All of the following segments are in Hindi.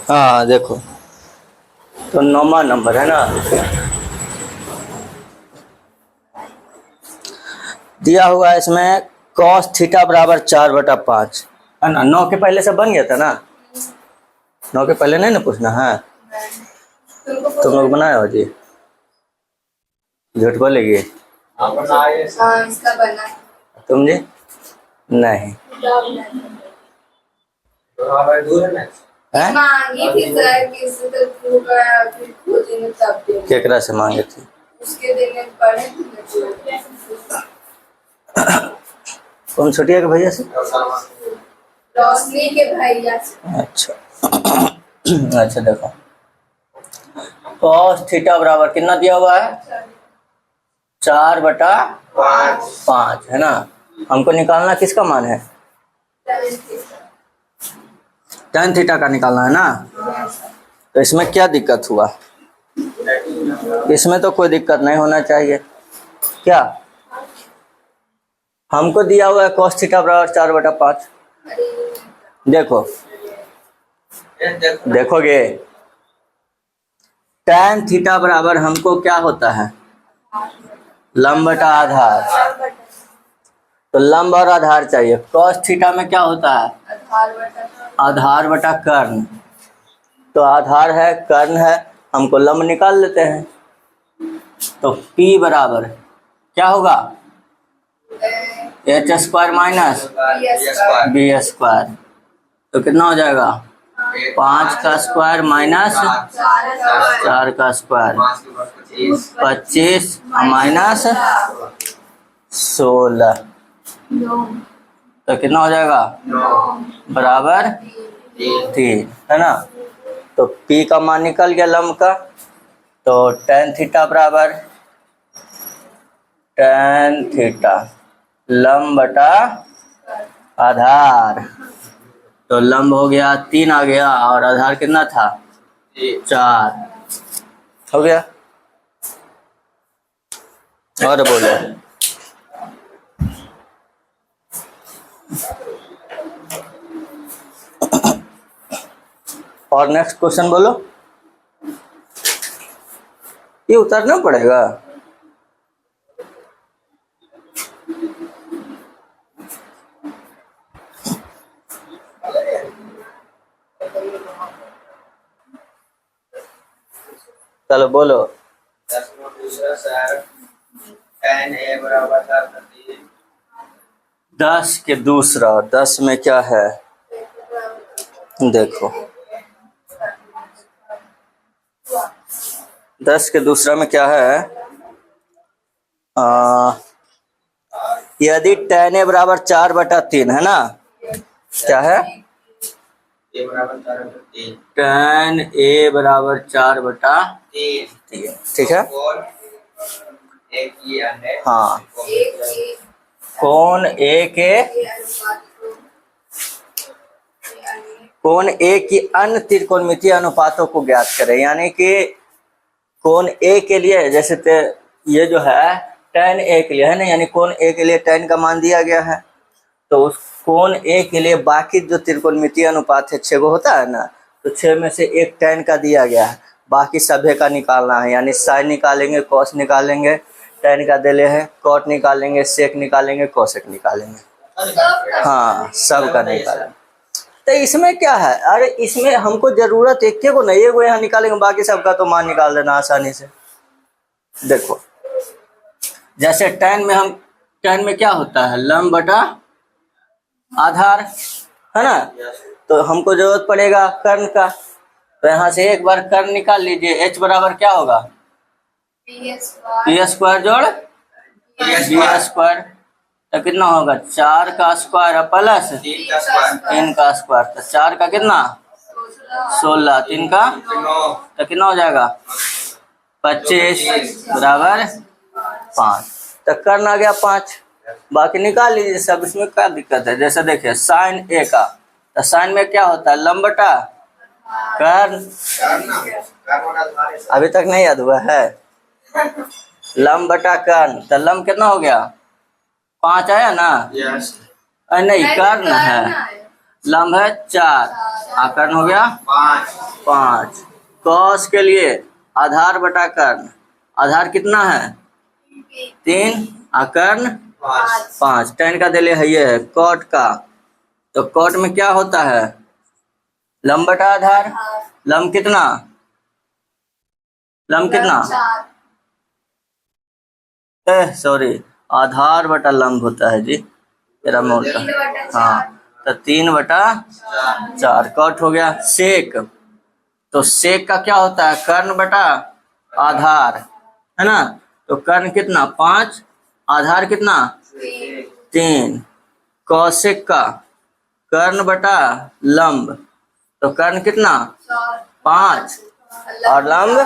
हाँ देखो, तो 9वां नंबर है ना। दिया हुआ है इसमें cos थीटा बराबर 4/5 है ना। 9 के पहले से बन गया था ना, 9 के पहले नहीं ना पूछना है। तुम लोग बनाए हो जी, झूठ बोलेगी तुम जी? नहीं केकरा से मांगे थे? उसके देने पड़े कौन छोटिया के भैया से? रोशनी के भैया से। अच्छा अच्छा देखो, cos थीटा बराबर कितना दिया हुआ है? 4/5 है ना। हमको निकालना किसका मान है? tan थीटा का निकालना है ना। तो इसमें क्या दिक्कत हुआ? इसमें तो कोई दिक्कत नहीं होना चाहिए क्या? हमको दिया हुआ है cos थीटा बराबर 4/5। देखो देखोगे, tan थीटा बराबर हमको क्या होता है? लंब बटा आधार। तो लंब और आधार चाहिए। cos थीटा में क्या होता है? आधार बटा कर्ण। तो आधार है, कर्ण है, हमको लंब निकाल लेते हैं। तो P बराबर क्या होगा? h² minus b²। तो कितना हो जाएगा? 5 का स्क्वायर माइनस 4 का स्क्वायर, 25 माइनस 16। तो कितना हो जाएगा? बराबर 3 है ना। तो P का मान निकल गया लंब का। तो tan थीटा बराबर tan थीटा लंब बटा आधार। तो लंब हो गया 3 आ गया, और आधार कितना था? 4 हो गया। और बोलो, और नेक्स्ट क्वेश्चन बोलो। ये उतारना पड़ेगा। चलो बोलो। 10 के दूसरा, 10 में क्या है? देखो 10 के दूसरा में क्या है? यदि tan a बराबर 4/3 है ना। क्या है? tan a बराबर 4/3। ठीक है। हाँ, कोण A की अन्य त्रिकोणमितीय अनुपातों को ज्ञात करें। यानी कि कोण A के लिए, जैसे ये जो है tan A के लिए है ना, यानी कोण A के लिए tan का मान दिया गया है। तो उस कोण A के लिए बाकी जो त्रिकोणमितीय अनुपात है 6 गो होता है ना, तो 6 में से एक tan का दिया गया है, बाकी सभी का निकालना है। यानी sin निकालेंगे, cos निकालेंगे, tan का दिले है, cot निकालेंगे, sec निकालेंगे, cosec निकालेंगे। हाँ, सब का निकालेंगे। तो इसमें क्या है? अरे इसमें हमको जरूरत एक को नहीं, एगो यहाँ निकालेंगे, बाकी सबका तो मान निकाल देना आसानी से। देखो जैसे tan में क्या होता है? लंब बटा आधार है ना। तो हमको जरूरत पड़ेगा कर्ण का। तो यहाँ से एक बार कर्ण निकाल लीजिए। h बराबर क्या होगा? p² जोड़ b²। तो कितना होगा? 4 का स्क्वायर प्लस 3 का स्क्वायर। तो 4 का कितना? 16, 3 का तो कितना हो जाएगा? 25 बराबर 5। तो कर्ण आ गया 5, बाकी निकाल लीजिए सब। इसमें क्या दिक्कत है? जैसे देखिए साइन A का, तो साइन में क्या होता है? लंब बटा कर्ण। अभी तक नहीं याद हुआ है? लंब बटा कर्ण। तो लंब कितना हो गया? 5 आया ना। नहीं, कर्ण है। लंब है 4, आकर्ण हो गया 5। कॉस के लिए आधार बटा कर्ण, आधार कितना है 3, आकर्ण 5। tan का दिले है ये है कॉट का, तो कॉट में क्या होता है लंब बटा आधार। लंब कितना, लंब कितना, सॉरी आधार बटा लंब होता है जी, तेरा मोटा। हाँ तो 3/4 कट हो गया। सेक, तो सेक का क्या होता है कर्ण बटा आधार, है ना। तो कर्ण कितना 5, आधार कितना 3। कौशिक का कर्ण बटा लंब, तो कर्ण कितना 5 और लंब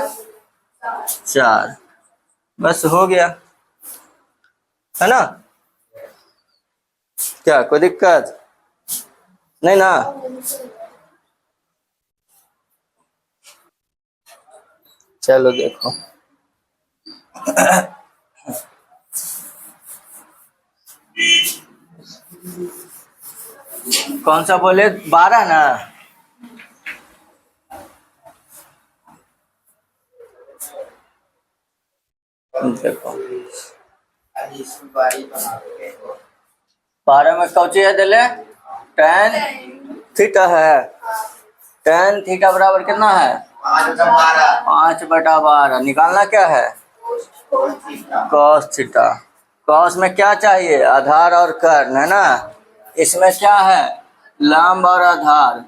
4। बस हो गया, है ना। क्या कोई दिक्कत नहीं ना। चलो देखो कौन सा बोले 12 ना। देखो 12 में कौची है दिले tan थीटा है। tan थीटा बराबर कितना है 5/12। निकालना क्या है cos थीटा। cos में क्या चाहिए आधार और कर्ण, है ना। इसमें क्या है लंब और आधार,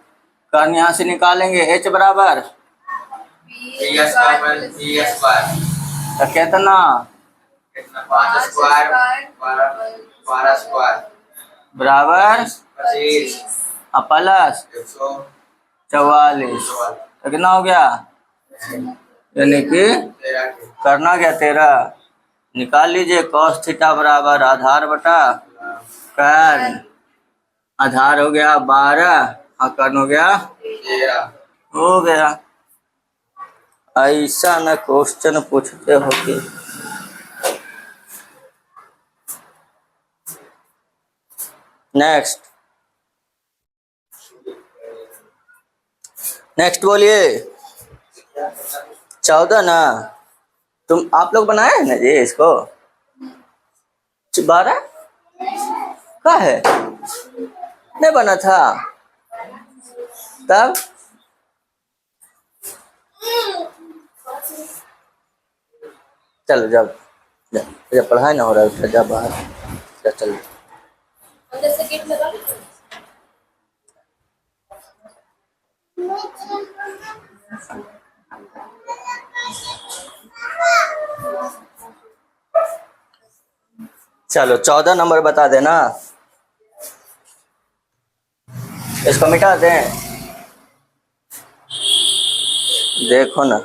कर्ण यहाँ से निकालेंगे h बराबर तो कितना 5² बराबर प्लस 44, तो कितना हो गया यानी कि करना क्या 13। निकाल लीजिए cos थीटा बराबर आधार बटा कर्ण। आधार हो गया 12 और कर्ण हो गया 13, हो गया। ऐसा न क्वेश्चन पूछते हो कि नेक्स्ट नेक्स्ट बोलिए 14 ना। तुम आप लोग बनाए हैं ना जी इसको 12 का है नहीं बना था तब। चलो जब जब पढ़ाई ना हो रहा है जब बाहर चलो चलो 14 नंबर बता देना, इसको मिटा दें। देखो ना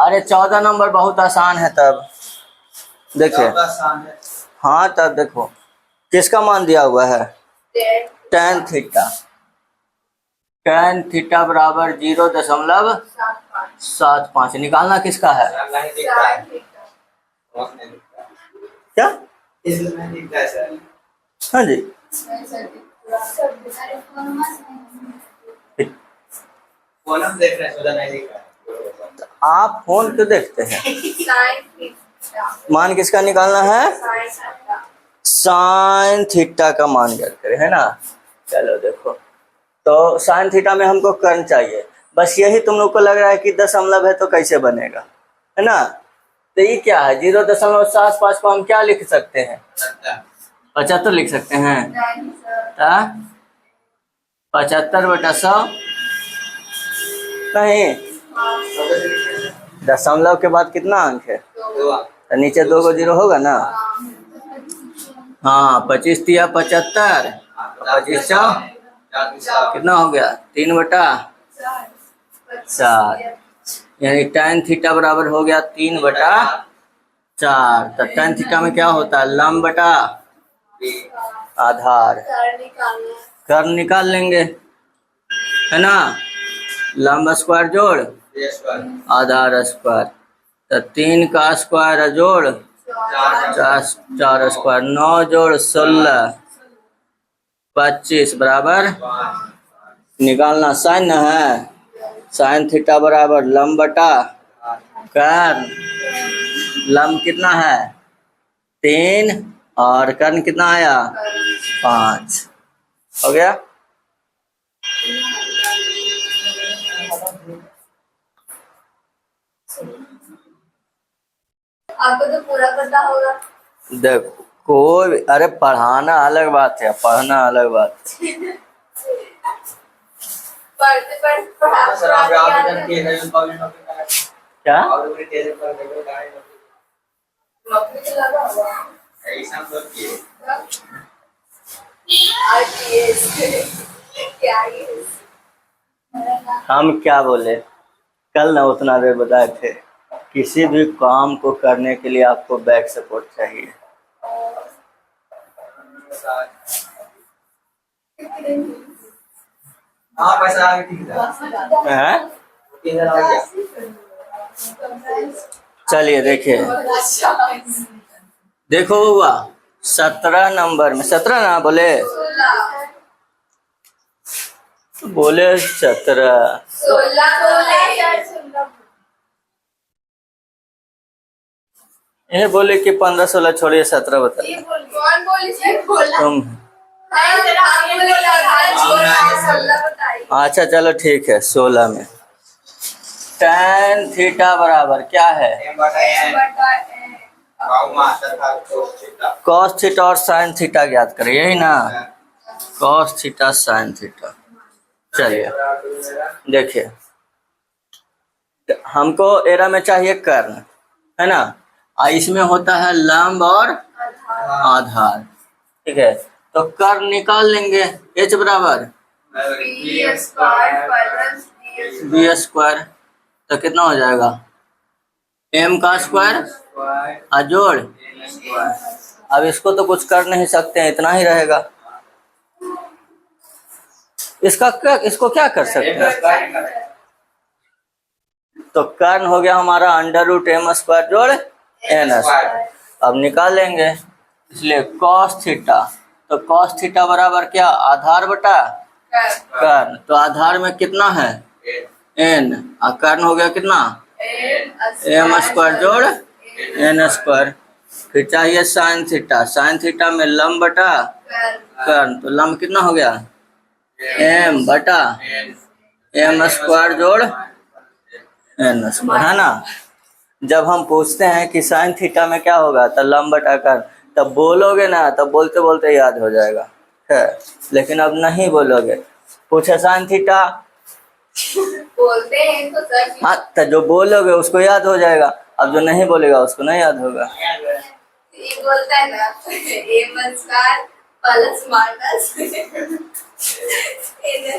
अरे 14 नंबर बहुत आसान है तब देखिए। हाँ तब देखो किसका मान दिया हुआ है tan थीटा। tan थीटा बराबर 0.75 निकालना किसका है क्या। हाँ जी आप फोन क्यों देखते हैं। मान किसका निकालना है साइन थीटा का मान ज्ञात करें, है ना। चलो देखो तो साइन थीटा में हमको कर्ण चाहिए, बस यही तुम लोग को लग रहा है कि दशमलव है तो कैसे बनेगा, है ना। तो ये क्या है 0.75 को हम क्या लिख सकते हैं 75 लिख सकते हैं। 75/100 नहीं, दशमलव के बाद कितना अंक है तो नीचे 2 को 0 होगा ना। हाँ 25 तिया 75, 25 कितना हो गया 3/4, यानी tan थीटा बराबर हो गया 3/4। तो tan थीटा में क्या होता है लंब बटा आधार, कर्ण निकाल लेंगे, है ना। लंब स्क्वायर जोड़ आधार स्क्वायर, तो 3 का स्क्वायर जोड़ 4 स्क्वायर 9 जोड़ 16 25 बराबर निकालना साइन न है, साइन थीटा बराबर लंब बटा कर्न। लंब कितना है 3 और कर्न कितना आया 5। हो गया। आपको तो पूरा पता होगा। देखो कोई, अरे पढ़ाना अलग बात है, पढ़ना अलग बात है। पढ़ते क्या मम्मी को लगा हुआ क्या ये हम क्या बोले कल ना, उतना देर बताए थे, किसी भी काम को करने के लिए आपको बैक सपोर्ट चाहिए। हाँ पैसा आ गया हैं? चलिए देखिए, देखो हुआ 17 नंबर में, 17 ना बोले, बोले 17। 16 ये बोले कि 15 16 छोड़िए 17 बता। कौन बोली तुम अच्छा चलो ठीक है। 16 में tan थीटा बराबर क्या है cos थीटा और sin थीटा ज्ञात करें, यही ना cos थीटा sin थीटा। चलिए देखिए, हमको एरा में चाहिए कर्ण है ना, इसमें होता है लंब और आधार, ठीक है। तो कर्ण निकाल लेंगे, h बराबर बी स्क्वायर, तो कितना हो जाएगा m का स्क्वायर जोड़। अब इसको तो कुछ कर नहीं सकते हैं, इतना ही रहेगा। इसका क्या, इसको क्या कर सकते हैं, तो कर्ण हो गया हमारा √m स्क्वायर जोड़ n स्क्वायर। अब निकाल लेंगे, इसलिए cos थीटा, तो cos थीटा बराबर क्या आधार बटा कर्ण, तो आधार में कितना है n और कर्ण हो गया कितना m स्क्वायर जोड़ n स्क्वायर। फिर चाहिए साइन थीटा, साइन थीटा में लंब बटा कर्ण, तो लंब कितना हो गया m बटा m स्क्वायर जोड़ n स्क्वायर, है ना। जब हम पूछते हैं कि साइन थीटा में क्या होगा तो लंब बटा कर्ण, तब बोलोगे ना, तब बोलते बोलते याद हो जाएगा है, लेकिन अब नहीं बोलोगे। पूछे साइन थीटा बोलते हैं तो सर हाँ, तो जो बोलोगे उसको याद हो जाएगा, अब जो नहीं बोलेगा उसको नहीं याद होगा। ये बोलता है ना m square plus minus n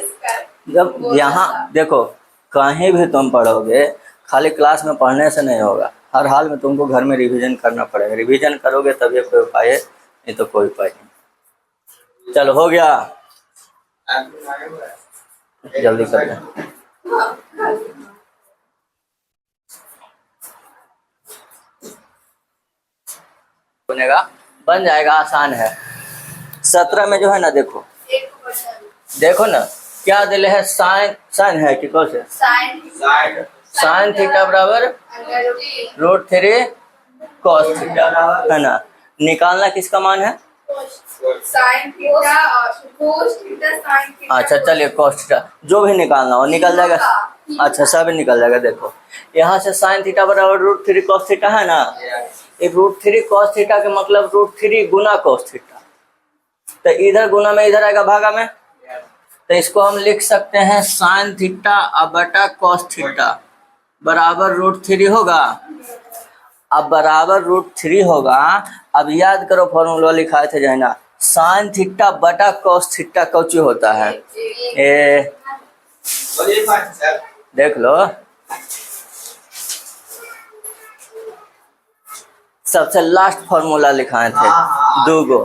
square. जब यहाँ देखो कहीं भी तुम पढ़ोगे, खाली क्लास में पढ़ने से नहीं होगा, हर हाल में तुमको घर में रिवीजन करना पड़ेगा। रिवीजन करोगे तभी कोई उपाय है, नहीं तो कोई उपाय नहीं। चलो हो गया, जल्दी कर लें। बनेगा, बन जाएगा, आसान है। 17 में जो है ना, देखो देखो ना क्या दिले है, साइन, साइन है कि कौन से साइन थीटा बराबर √3 cos थीटा, है ना। निकालना किसका मान है साइन थीटा और कोस थीटा साइन थीटा। अच्छा चलिए cos थीटा जो भी निकालना हो निकल जाएगा। अच्छा सब निकल जाएगा। देखो यहाँ से साइन थीटा बराबर √3 cos थीटा है ना, ये √3 cos थीटा के मतलब √3 गुना cos थीटा, तो इधर गुना में इधर आएगा भागा में, तो इसको हम लिख सकते हैं साइन थीटा बटा cos थीटा बराबर √3 होगा। अब बराबर √3 होगा। अब याद करो फॉर्मूला लिखाए थे जहना, साइन थीटा बटा cos थीटा कौची होता है ए, देख लो सबसे लास्ट फॉर्मूला लिखाए थे दो गो,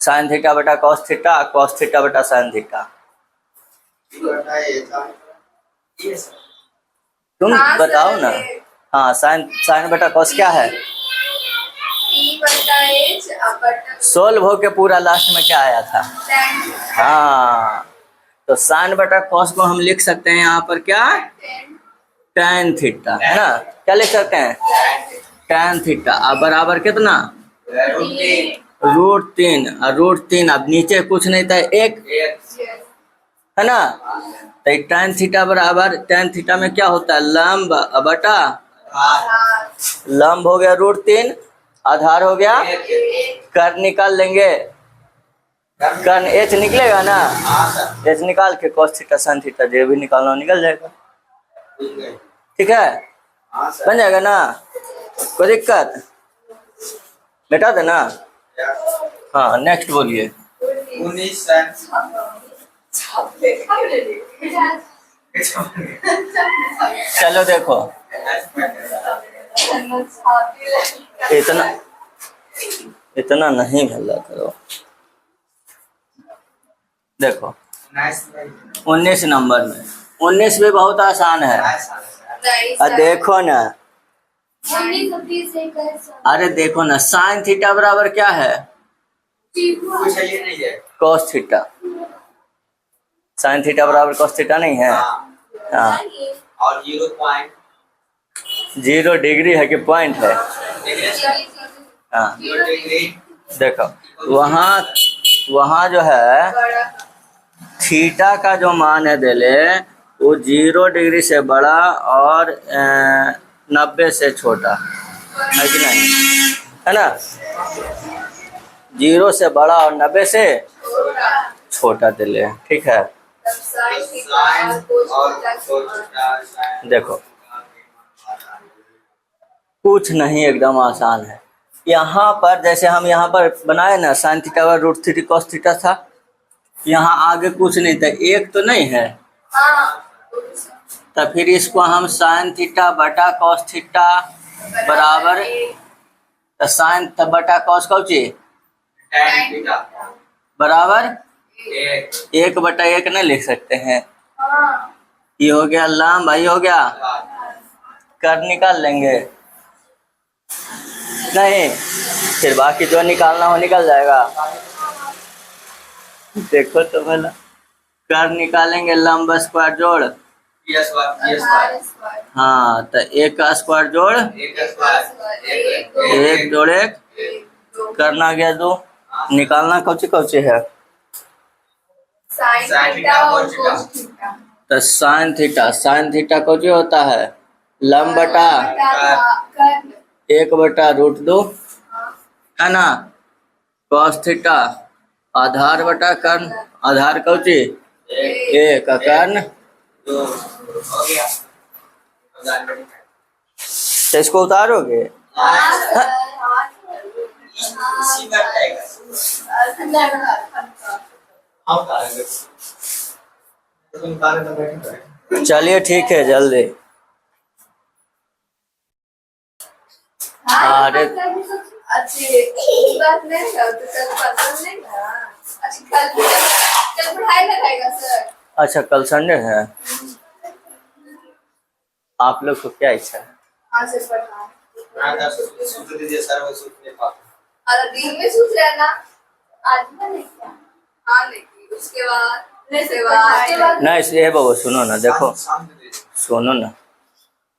साइन थीटा बटा cos थीटा बटा साइन थीटा। तुम बताओ ना। हाँ साइन, साइन बटा cos क्या है E/H बटा सोल्व हो के पूरा लास्ट में क्या आया था? tan हाँ, तो साइन बटा कॉस को हम लिख सकते हैं यहाँ पर क्या? tan थीटा, है ना? क्या लिख सकते हैं? tan theta. अब बराबर कितना? √3। और √3 अब नीचे कुछ नहीं था, एक, है ना? तो tan थीटा बराबर, tan थीटा में क्या होता है? लंब बटा लंब हो गया √3, आधार हो गया, कर्ण निकाल लेंगे, कर्ण h निकलेगा ना, h निकाल के cos थीटा sin थीटा जो भी निकालना हो निकल जाएगा। ठीक है, बन जाएगा ना? कोई दिक्कत? बेटा देना। हाँ, नेक्स्ट बोलिए। 19 चलो देखो, इतना इतना नहीं हल्ला करो। देखो 19 नंबर में, 19 भी बहुत आसान है। देखो ना, अरे देखो ना, साइन थीटा बराबर क्या है? कुछ है ये नहीं है। Cos theta. साइन थीटा बराबर कॉस थीटा नहीं है? हाँ, और 0 डिग्री है कि पॉइंट है? हाँ, 0 डिग्री। देखो वहाँ जो है थीटा का जो मान है देले, वो 0 डिग्री से बड़ा और 90 से छोटा है कि नहीं, है ना? 0 से बड़ा और 90 से छोटा देले, ठीक है। देखो कुछ नहीं, एकदम आसान है। यहाँ पर जैसे हम यहाँ पर बनाए ना, साइन थीटा का √3 cos थीटा था, यहाँ आगे कुछ नहीं था, एक तो नहीं है, तो फिर इसको हम साइन थीटा बटा cos थीटा बराबर, तो साइन बटा cos कौन चीज बराबर 1/1 नहीं लिख सकते हैं? ये हो गया लंब, भाई हो गया, कर निकाल लेंगे नहीं, फिर बाकी जो निकालना हो निकल जाएगा। देखो तो भला, कर निकालेंगे, लंब स्क्वायर जोड़, हाँ, तो 1 का स्क्वायर जोड़ 1 जोड़ 1, करना गया 2, निकालना कौची कौची है? तो साइन थीटा कौची होता है? लंब बटा 1/√2, है ना? cos थीटा आधार बटा कर्ण, आधार कौची 1 का कर्ण, तो इसको उतारोगे? चलिए ठीक है, जल्दी। अरे अच्छी बात नहीं है, तो कल पसंद नहीं ना। अच्छा कल पढ़ाई लगाएगा सर? अच्छा, कल संडे है, आप लोग को क्या इच्छा है? हाँ सर, पढ़ा सूत्र दीजिए सर, वो सूत्र नहीं पाते। अरे दिन में सूत्र है ना, आज नहीं क्या? हाँ नहीं, उसके बाद नहीं, ये बाबू सुनो ना, देखो सुनो ना,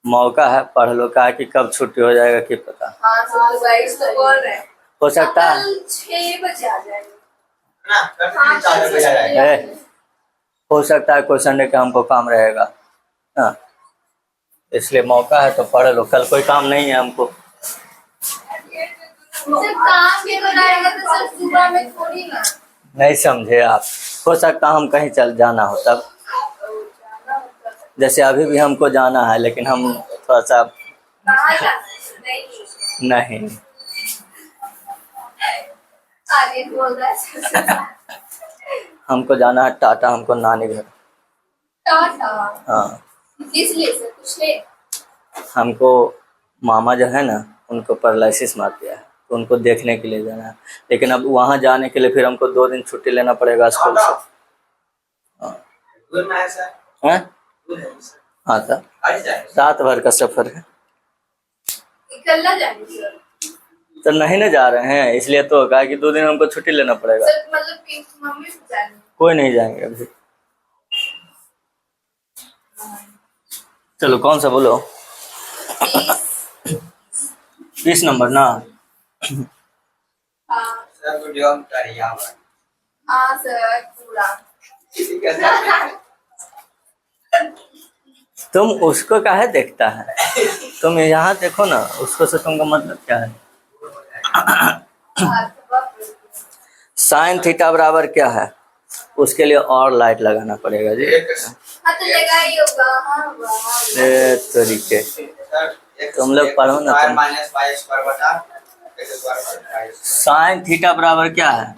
मौका है, पढ़ लो, का कि कब छुट्टी हो जाएगा कि पता। हाँ तो गाइस तो बोल रहे हैं, हो सकता है 6 बजे आ जाएगा है, हो सकता है कोई संडे का हमको काम रहेगा, हाँ, इसलिए मौका है तो पढ़ लो, कल कोई काम नहीं है हमको। सिर्फ काम भी कराएगा तो सर सुबह में थोड़ी ना। नहीं समझे आप, हो सकता हम कहीं चल जाना हो तब, जैसे अभी भी हमको जाना है, लेकिन हम थोड़ा सा कहाँ जाना है? नहीं आगे बोल रहा है हमको जाना है टाटा, हमको नानी घर। टाटा? हाँ, इसलिए सर कुछ ले। हमको मामा जो है ना, उनको पैरालिसिस मार दिया है, तो उनको देखने के लिए जाना है, लेकिन अब वहाँ जाने के लिए फिर हमको 2 दिन छुट्टी लेना पड़ेगा स्कूल से। हाँ हाँ सर, 7 भर का सफर है। इकल्ला जाएंगे सर? तो नहीं ना जा रहे हैं, इसलिए तो कहा कि 2 दिन हमको छुट्टी लेना पड़ेगा। सर मतलब कि मम्मी भी जाएंगे। कोई नहीं जाएंगे अभी। चलो कौन सा बोलो। 20 नंबर ना। हाँ सर वीडियो में कर यहाँ पर हाँ सर पूरा। ठीक है सर। तुम उसको काहे देखता है, तुम यहाँ देखो ना, उसको से तुमका मतलब क्या है। साइन थीटा बराबर क्या है, उसके लिए और लाइट लगाना पड़ेगा जी। हाँ तो लगा ही होगा। हाँ वाह। ए तरीके तुम लोग पढ़ो ना तुम। माइनस वाई स्क्वायर बटा एक्स स्क्वायर साइन थीटा बराबर क्या है,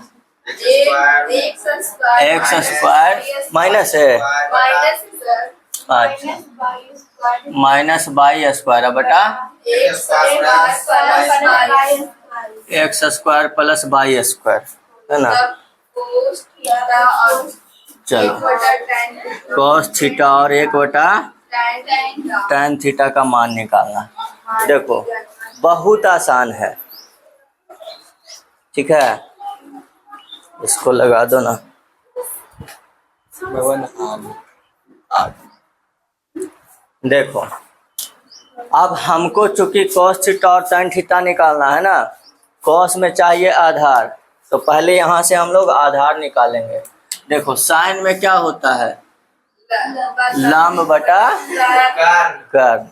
एक्स स्क्वायर माइनस है अच्छा माइनस बाई स्क्वायर बटा x square plus by square है ना। चलो cos थीटा और 1/tan थीटा का मान निकालना। देखो बहुत आसान है, ठीक है, इसको लगा दो ना। देखो अब हमको चूंकि cos थीटा और tan थीटा निकालना है ना, cos में चाहिए आधार, तो पहले यहाँ से हम लोग आधार निकालेंगे। देखो साइन में क्या होता है, लंब बटा कर्ण,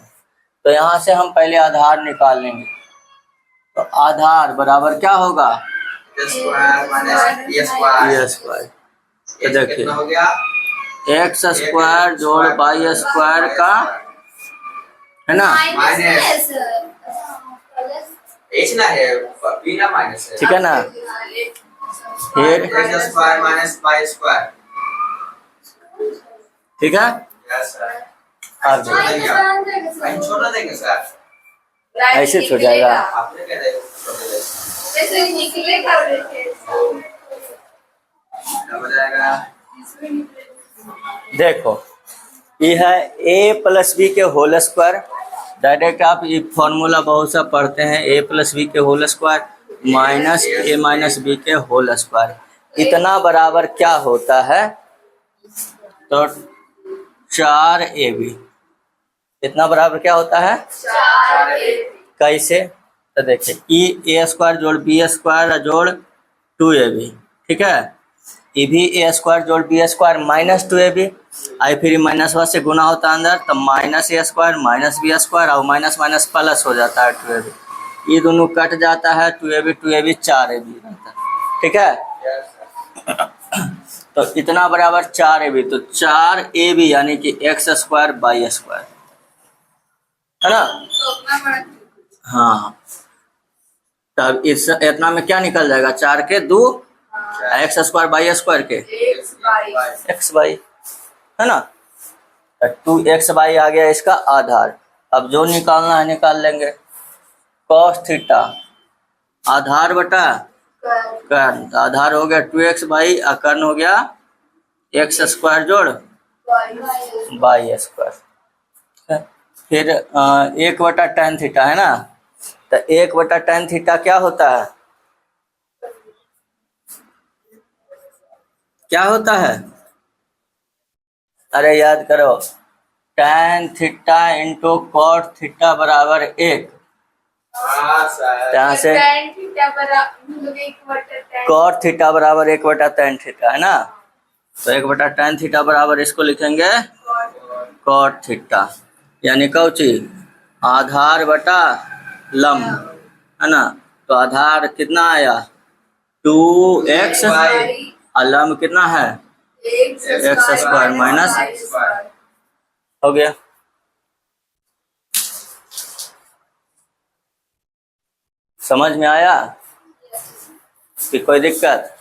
तो यहाँ से हम पहले आधार निकाल लेंगे। तो आधार बराबर क्या होगा, ये स्क्वायर। तो देखिए एक्स स्क्वायर जोड़ बाई स्क्वायर का है ना, एच ना है बिना माइनस है, ठीक है ना। फिर x square minus y square, ठीक है, यस सर। अब छोड़ देंगे आप, छोड़ देंगे सर, ऐसे छूट जाएगा। आपने क्या देखो निकलेगा हो जाएगा। देखो ये है a प्लस बी के होल स्क्वायर, डायरेक्ट आप ये फॉर्मूला बहुत सा पढ़ते हैं, a प्लस बी के whole square minus a minus b के होल स्क्वायर, इतना बराबर क्या होता है, तो 4ab। इतना बराबर क्या होता है, कैसे, तो देखिए ई ए स्क्वायर जोड़ बी स्क्वायर जोड़ 2ab, ठीक है, ये भी ए स्क्वायर जोड़ बी स्क्वायर माइनस 2ab, आई फिर माइनस वन से गुना होता है अंदर, तो माइनस ए स्क्वायर माइनस बी स्क्वायर और माइनस माइनस प्लस हो जाता है 2ab, ये दोनों कट जाता है 2ab 4ab रहता है, ठीक है। तो इतना बराबर 4ab, तो 4ab यानी कि एक्स स्क्वायर बाई स्क्वायर है ना। हाँ तब इस इतना में क्या निकल जाएगा, 4 के 2 एक्स स्क्वायर बाई स्क्वायर के एक्स बाई है ना, 2x बाई आ गया इसका आधार। अब जो निकालना है निकाल लेंगे, cos थीटा आधार बटा कर्ण, आधार हो गया 2x बाई और कर्ण हो गया एक्स स्क्वायर जोड़ बाई स्क्वायर। फिर 1/tan थीटा है ना, तो 1/tan थीटा क्या होता है, क्या होता है, अरे याद करो, tan theta into cot theta बराबर 1, यहाँ से कॉट थीटा बराबर 1/tan थीटा है ना, तो 1/tan थीटा बराबर इसको लिखेंगे कॉट थीटा, यानी कौची आधार बटा लंब है ना। तो आधार कितना आया 2x और लंब कितना है एक्स स्क्वायर माइनस हो गया। समझ में आया कि कोई दिक्कत,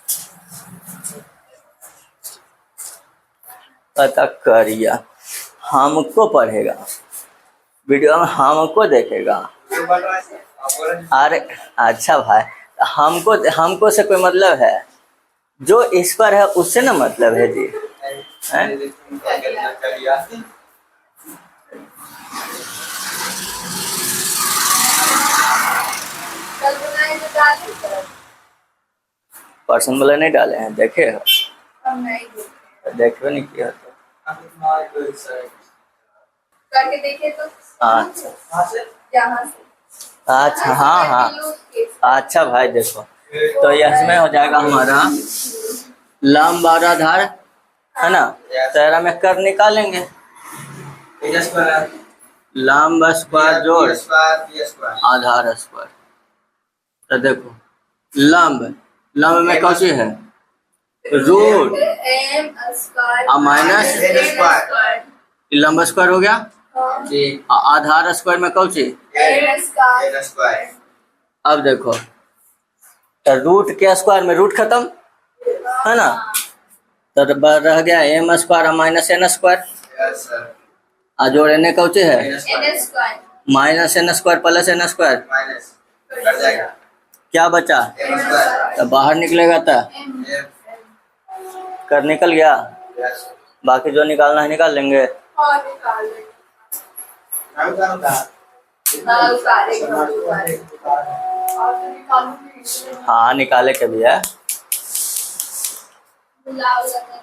पता करिए, हमको पढ़ेगा वीडियो में, हमको देखेगा। अरे अच्छा भाई, हमको से कोई मतलब है, जो इस पर है उससे ना मतलब है जी, कल बनाए तो डाले सर। पर्सन वाला नहीं डाले हैं, देखे हो? हम नहीं देखे। देखो नहीं किया तो। करके देखे तो अच्छा यहाँ से अच्छा, हाँ हाँ, अच्छा भाई देखो, तो यह इसमें हो जाएगा हमारा लंब और आधार, है ना। तेरा में कर निकालेंगे, लंब स्क्वायर जोड़ आधार स्क्वायर। तो देखो लंब में कौन सी है? रूट m स्क्वायर माइनस लंब स्क्वायर हो गया, आधार स्क्वायर में कौन सी? m square. अब देखो तो रूट के स्क्वायर में रूट खत्म, है ना, तो रह गया m square minus n square. जोड़ एन कौन सी है? n square minus n square plus n square, क्या बचा? तो बाहर निकलेगा तो कर निकल गया, बाकी जो निकालना है निकाल लेंगे। और निकाल लेंगे। हाँ, उतारेंगे, उतारेंगे। और तो निकालूंगी। हाँ निकाले के भी है। बुलाओ लगा।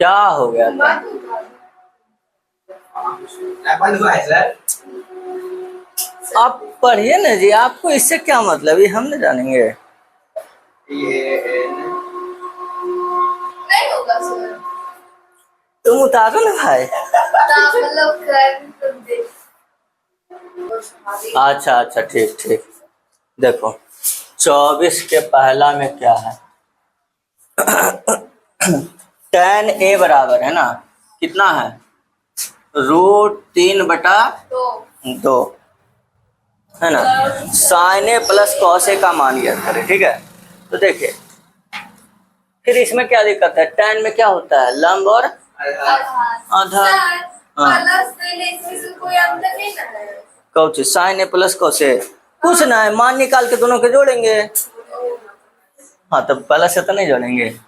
क्या हो गया था? मत उतारो। आप पढ़िए ना जी, आपको इससे क्या मतलब, ये हम नहीं जानेंगे। नहीं होगा सर। तुम उतारो ना भाई। आप लोग कर तो दे। अच्छा अच्छा, ठीक ठीक। देखो 24 के पहला में क्या है? tan a बराबर है ना, कितना है? √3/2 है ना। Sign A plus cos A का मान ज्ञात करें, ठीक है। तो देखिए फिर इसमें क्या दिक्कत है? tan में क्या होता है? लंब और आधार। प्लस से कोई अंतर नहीं ना है। कौन sign A plus cos A? कुछ ना है, मान निकाल के दोनों के जोड़ेंगे। हाँ तो प्लस से तो नहीं जोड़ेंगे।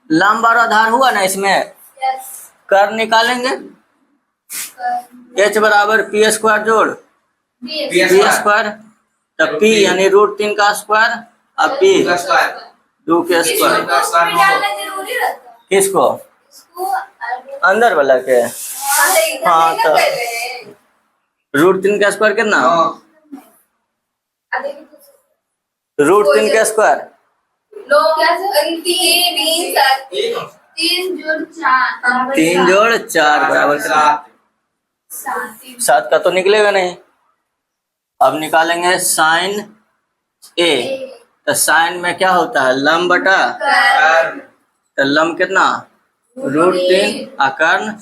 लंब और आधार हुआ ना इसमें, यस कर निकालेंगे। h बराबर पी स्क्वायर जोड़ बी पी स्क्वायर, तो p यानी √3 का स्क्वायर और p 2 के स्क्वायर। डालना जरूरी रहता है किसको? इसको अंदर वाला के। हाँ तो √3 का स्क्वायर कितना? √3 का स्क्वायर लोग कैसे 3 जोड़ 4 3 जोड़ 4 बराबर कितना? 7 का तो निकलेगा नहीं। अब निकालेंगे साइन ए, तो साइन में क्या होता है? लंब बटा, तो लंब कितना? √3 आकर्ण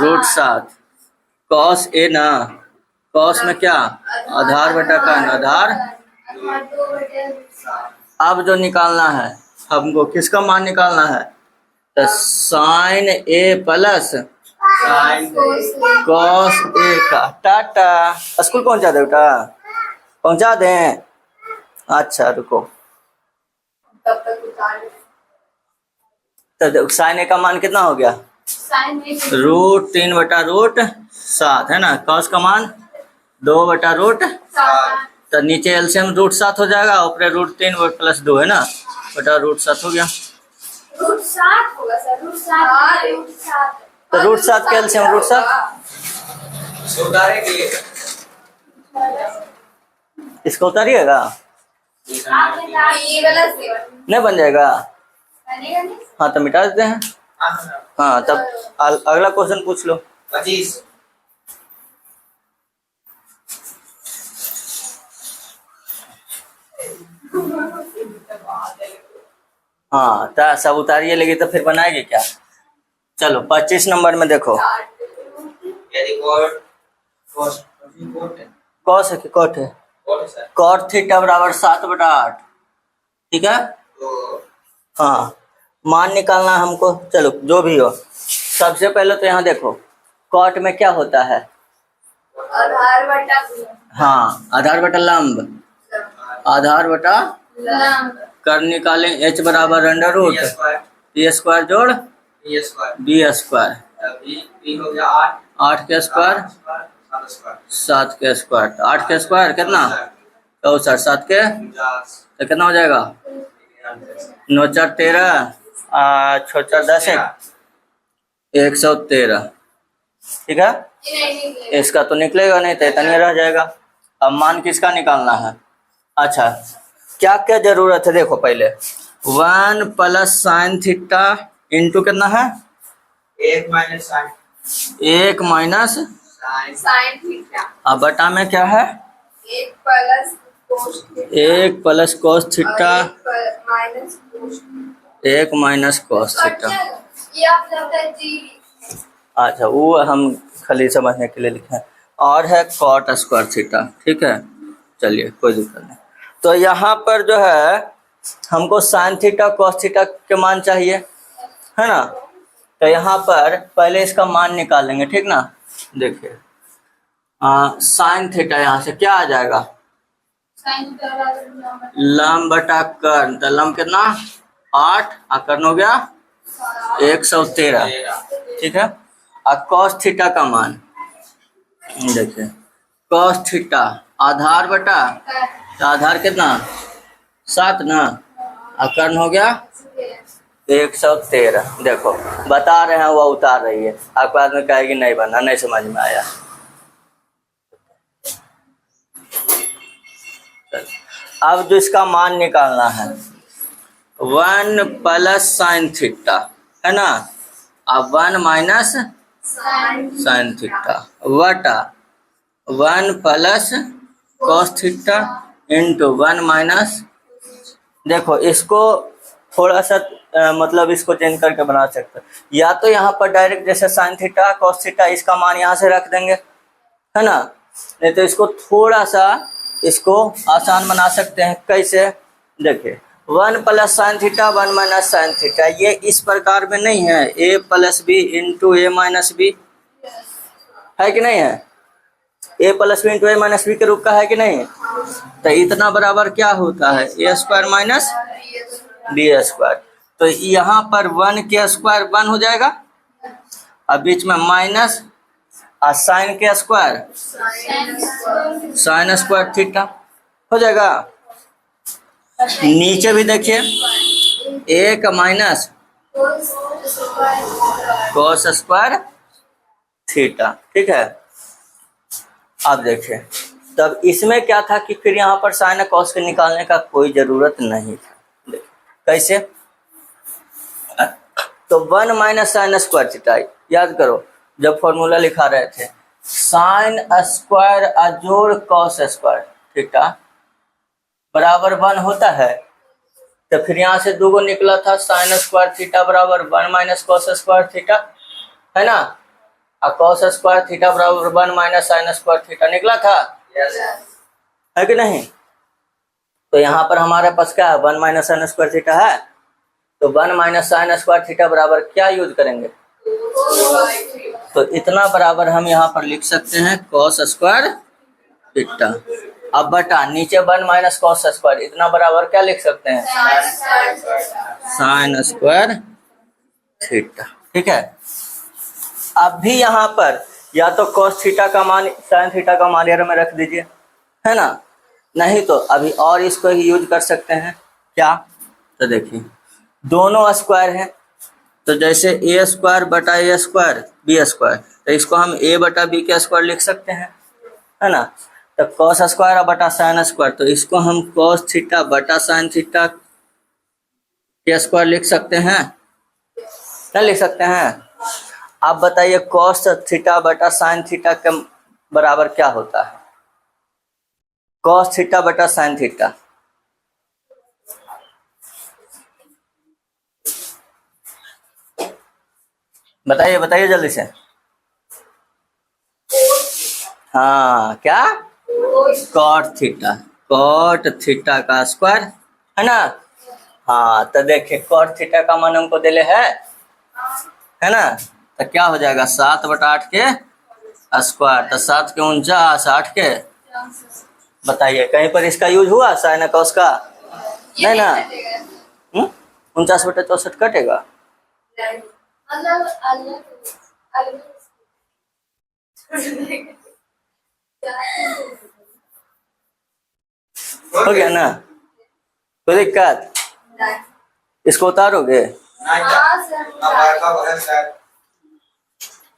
√7। कॉस ए ना, कॉस में क्या? आधार बटा कर्ण आधार। अब जो निकालना है हमको, किसका मान निकालना है? तो sign A plus cos A का। टाटा, स्कूल पहुंचा दे बेटा, पहुंचा दें। अच्छा रुको, तब तक उतार तो साइन ए का मान कितना हो गया? साइन में √3/√7 है ना। कॉस का मान 2/√, 7 तो नीचे एलसीएम √7 हो जाएगा, ऊपर √3 प्लस 2 है ना, बटा √7 हो गया। √7 होगा सर, √7 तो √7 के एलसीएम √7, इसको उतारिएगा, ये वाला से नहीं बन जाएगा। बनेगा नहीं। हाँ तो मिटा देते हैं। हाँ तब अगला क्वेश्चन पूछ लो। 25 हाँ तो सब उतारिए, लेगी तो फिर बनाएगी क्या? चलो 25 नंबर में देखो, यदि कॉस है कि कॉट है? सर कॉट थीटा बराबर 7/8, ठीक है। तो हाँ मान निकालना है हमको, चलो जो भी हो। सबसे पहले तो यहाँ देखो कॉट में क्या होता है? आधार बटा हाँ आधार बटा लंब, आधार बटा लंब कर निकालें। h बराबर √, p स्क्वायर जोड़ b स्क्वायर, 8 8 के स्क्वायर 7 7 स्क्वायर के स्क्वायर, तो 8 के स्क्वायर कितना 64, 7 के 50 तो कितना हो जाएगा 9 4 13 6 4 10 113। ठीक है, ये नहीं निकलेगा। इसका तो निकलेगा नहीं, तो इतना ही रह जाएगा। अब मान किसका निकालना है? अच्छा, क्या क्या जरूरत है देखो पहले, 1 प्लस साइन थीटा इंटू कितना है 1 minus sine 1 minus, sine sine theta अब बटा में क्या है 1 plus cos theta 1 plus cos theta minus cos 1 minus cos theta. ये आप लगता है जी। अच्छा, वो हम खाली समझने के लिए लिखे हैं। और है कॉट स्क्वायर थीटा। ठीक है, चलिए कोई दिक्कत नहीं। तो यहाँ पर जो है हमको साइन थीटा कॉस थीटा के मान चाहिए, है ना। तो यहाँ पर पहले इसका मान निकालेंगे, ठीक ना। देखिए साइन थीटा यहाँ से क्या आ जाएगा साइन लम बटा कर्ण, तो लम कितना 8 और कर्ण हो गया 113। ठीक है, और कॉस थीटा का मान देखिए, कॉस थीटा आधार बटा, तो आधार कितना 7 ना, और कर्ण हो गया 113। देखो बता रहे हैं वो उतार रही है, आपके बाद में कहेगी नहीं बना, नहीं समझ में आया। अब जो इसका मान निकालना है 1 प्लस साइन थीटा, है ना, अब 1 माइनस साइन थीटा बटा 1 plus cos theta into 1 minus. देखो इसको थोड़ा सा मतलब इसको चेंज करके बना सकते हैं, या तो यहाँ पर डायरेक्ट जैसे साइन थीटा कॉस थीटा इसका मान यहाँ से रख देंगे, है ना। नहीं तो इसको थोड़ा सा इसको आसान बना सकते हैं। कैसे, देखिए 1 plus sine theta 1 minus sine theta, ये इस प्रकार में नहीं है, ए प्लस बी इंटू ए माइनस बी, है कि नहीं है, ए प्लस बी इंटू ए माइनस बी के रूप का है कि नहीं। तो इतना बराबर क्या होता है ए स्क्वायर माइनस बी स्क्वायर। तो यहाँ पर 1 के स्क्वायर 1 हो जाएगा, और बीच में माइनस और साइन के स्क्वायर साइन स्क्वायर थीटा हो जाएगा। नीचे भी देखिए 1 माइनस कोस स्क्वायर थीटा। ठीक है, अब देखिए तब इसमें क्या था कि फिर यहाँ पर साइन और कॉस के निकालने का कोई जरूरत नहीं था। देखिए कैसे, तो 1 माइनस साइन स्क्वायर थीटा, याद करो जब फॉर्मूला लिखा रहे थे, साइन स्क्वायर अजोड़ कॉस स्क्वायर थीटा बराबर 1 होता है। तो फिर यहाँ से 2 गो निकला था, साइन स्क्वायर थीटा बराबर 1 माइनस कॉस स्क्वायर थीटा, है ना, और कॉस स्क्वायर थीटा बराबर 1 माइनस साइन स्क्वायर थीटा निकला था, है कि नहीं। तो यहाँ पर हमारे पास क्या है 1 माइनस साइन स्क्वायर थीटा है, तो 1 माइनस साइन स्क्वायर थीटा बराबर क्या यूज करेंगे, तो इतना बराबर हम यहाँ पर लिख सकते हैं कॉस स्क्वायर थीटा। अब बटा नीचे 1 माइनस कॉस स्क्वायर, इतना बराबर क्या लिख सकते हैं साइन स्क्वायर थीटा। ठीक है, अब भी यहाँ पर या तो कॉस थीटा का मान साइन थीटा का मान में रख दीजिए, है ना, नहीं तो अभी और इसको ही यूज कर सकते हैं। क्या, तो देखिए दोनों स्क्वायर हैं, तो जैसे ए स्क्वायर बटा ए स्क्वायर बी स्क्वायर, तो इसको हम ए बटा बी के स्क्वायर लिख सकते हैं, है ना। तो कॉस स्क्वायर बटा साइन स्क्वायर, तो इसको हम कॉस थीटा बटा साइन थीटा के स्क्वायर लिख सकते हैं, क्या लिख सकते हैं। आप बताइए कॉस थीटा बटा साइन थीटा के बराबर क्या होता है, कॉस थीटा बटा साइन थीटा, बताइए बताइए जल्दी से। हाँ क्या, कॉट थीटा, कॉट थीटा का स्क्वायर, है ना। हाँ तो देखिए कॉट थीटा का मान हमको दिले है ना, तो क्या हो जाएगा 7 बटा 8 के स्क्वायर, तो 7 के 49 8 के, बताइए कहीं पर इसका यूज हुआ साइन कॉस का, नहीं ना। 49 बटा 64 कटेगा, हो गया ना? कोई दिक्कत? नहीं। इसको उतारोगे? नहीं हाँ सर, हमारा का है सर।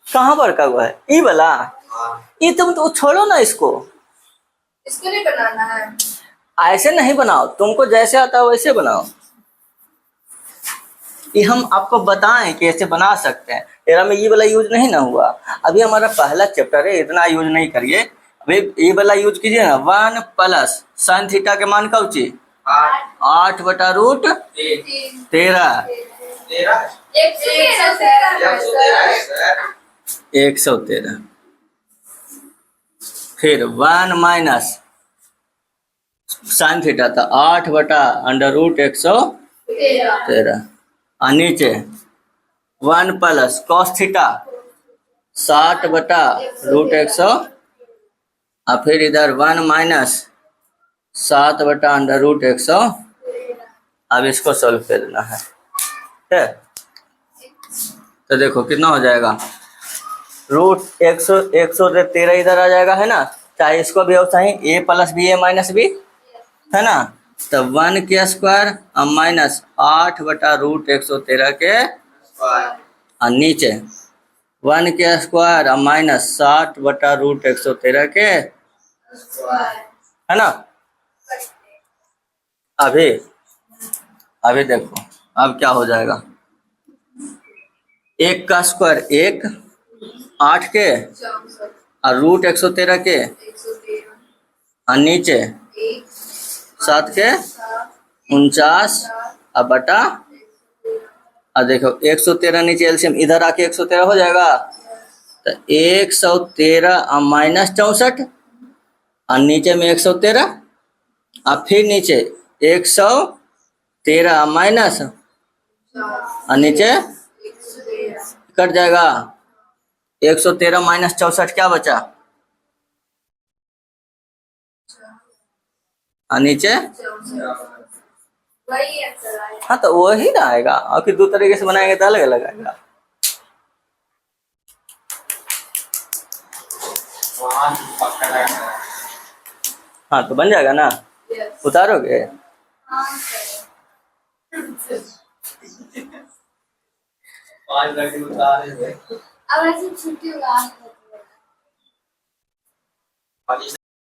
कहाँ पर का हुआ है? ई वाला? हाँ ये तुम तो छोड़ो ना इसको, इसको नहीं बनाना है। ऐसे नहीं बनाओ, तुमको जैसे आता है वैसे बनाओ। ये हम आपको बताएं कि ऐसे बना सकते हैं। तेरा में ये वाला यूज नहीं ना हुआ। अभी हमारा पहला चैप्टर है, इतना यूज नहीं करिए। अभी ये वाला यूज कीजिए ना। 1 प्लस साइन थीटा के मान कब ची? 8 बटा रूट 13। 13 113 है सर। 113। फिर 1 माइनस साइन थीटा था 8 बटा अंडर रूट 113। और नीचे 1 प्लस कॉस थीटा 60 बटा रूट 100। और फिर इधर 1 माइनस 7 बटा अंडर रूट 100। अब इसको सॉल्व करना है, ठीक है? तो देखो कितना हो जाएगा। रूट 113 इधर आ जाएगा, है ना? चाहे इसको भी हो चाहे ए प्लस बी ए माइनस बी, है ना? तो 1 के स्क्वायर और माइनस 8 बटा रूट 113 के, और नीचे 1 के स्क्वायर और माइनस 60 बटा रूट 113 के, है ना? अभी अभी देखो अब क्या हो जाएगा। 1 का स्क्वायर 1, 8 के और रूट 113 के, और नीचे 7 के 49 और बटा, और देखो 113 नीचे एलसीएम इधर आके 113 हो जाएगा। तो 113 और माइनस 64 और नीचे में 113 और फिर नीचे 113 और माइनस और नीचे कट जाएगा। 113 माइनस 64 क्या बचा? और नीचे, वही आंसर आएगा। हाँ तो वही ना आएगा। और फिर दो तरीके से बनाएंगे तो अलग अलग आएगा। वहाँ पक्का लगा। हाँ तो बन जाएगा ना? Yes. उतारोगे? हाँ सर। 5 लड़के उतारे थे। अब ऐसे छुट्टी होगा।